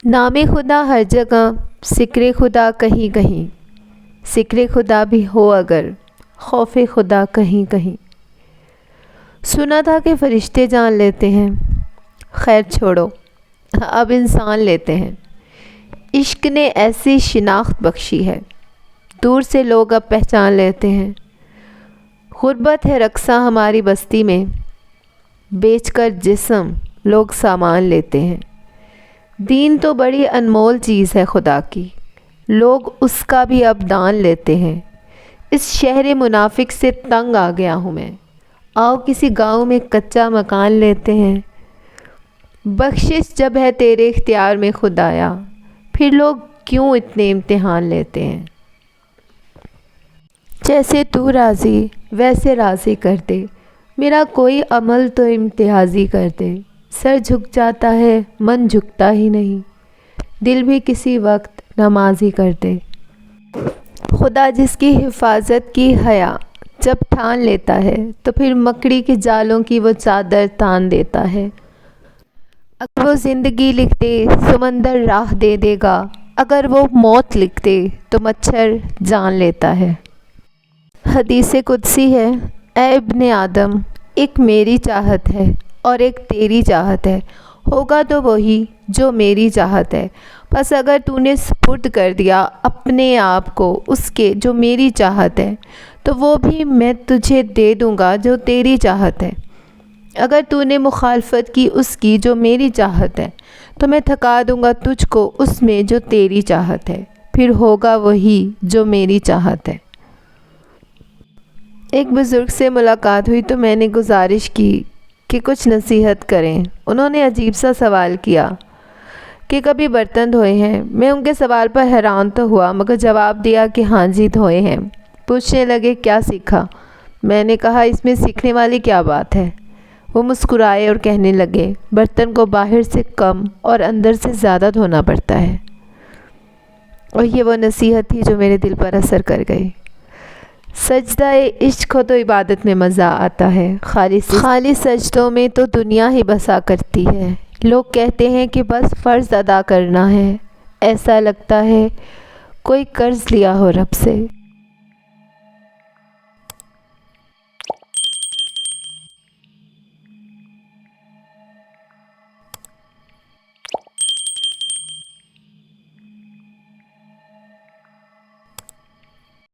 نام خدا ہر جگہ، ذکر خدا کہیں کہیں، ذکر خدا بھی ہو اگر، خوف خدا کہیں کہیں۔ سنا تھا کہ فرشتے جان لیتے ہیں، خیر چھوڑو اب انسان لیتے ہیں۔ عشق نے ایسی شناخت بخشی ہے، دور سے لوگ اب پہچان لیتے ہیں۔ غربت ہے رقصہ ہماری بستی میں، بیچ کر جسم لوگ سامان لیتے ہیں۔ دین تو بڑی انمول چیز ہے خدا کی، لوگ اس کا بھی اب دان لیتے ہیں۔ اس شہر منافق سے تنگ آ گیا ہوں میں، آؤ کسی گاؤں میں کچا مکان لیتے ہیں۔ بخشش جب ہے تیرے اختیار میں خدایا، پھر لوگ کیوں اتنے امتحان لیتے ہیں۔ جیسے تو راضی ویسے راضی کر دے، میرا کوئی عمل تو امتیازی کر دے۔ سر جھک جاتا ہے من جھکتا ہی نہیں، دل بھی کسی وقت نمازی کر دے۔ خدا جس کی حفاظت کی حیا جب ٹھان لیتا ہے، تو پھر مکڑی کے جالوں کی وہ چادر تان دیتا ہے۔ اگر وہ زندگی لکھ دے سمندر راہ دے دے گا، اگر وہ موت لکھ دے تو مچھر جان لیتا ہے۔ حدیث قدسی ہے، اے ابن آدم ایک میری چاہت ہے اور ایک تیری چاہت ہے، ہوگا تو وہی جو میری چاہت ہے۔ بس اگر تو نے سپرد کر دیا اپنے آپ کو اس کے جو میری چاہت ہے، تو وہ بھی میں تجھے دے دوں گا جو تیری چاہت ہے۔ اگر تو نے مخالفت کی اس کی جو میری چاہت ہے، تو میں تھکا دوں گا تجھ کو اس میں جو تیری چاہت ہے، پھر ہوگا وہی جو میری چاہت ہے۔ ایک بزرگ سے ملاقات ہوئی تو میں نے گزارش کی کہ کچھ نصیحت کریں۔ انہوں نے عجیب سا سوال کیا کہ کبھی برتن دھوئے ہیں؟ میں ان کے سوال پر حیران تو ہوا، مگر جواب دیا کہ ہاں جی دھوئے ہیں۔ پوچھنے لگے کیا سیکھا؟ میں نے کہا اس میں سیکھنے والی کیا بات ہے؟ وہ مسکرائے اور کہنے لگے برتن کو باہر سے کم اور اندر سے زیادہ دھونا پڑتا ہے۔ اور یہ وہ نصیحت تھی جو میرے دل پر اثر کر گئی۔ سجدہ عشق ہو تو عبادت میں مزہ آتا ہے، خالی سجدوں میں تو دنیا ہی بسا کرتی ہے۔ لوگ کہتے ہیں کہ بس فرض ادا کرنا ہے، ایسا لگتا ہے کوئی قرض لیا ہو رب سے۔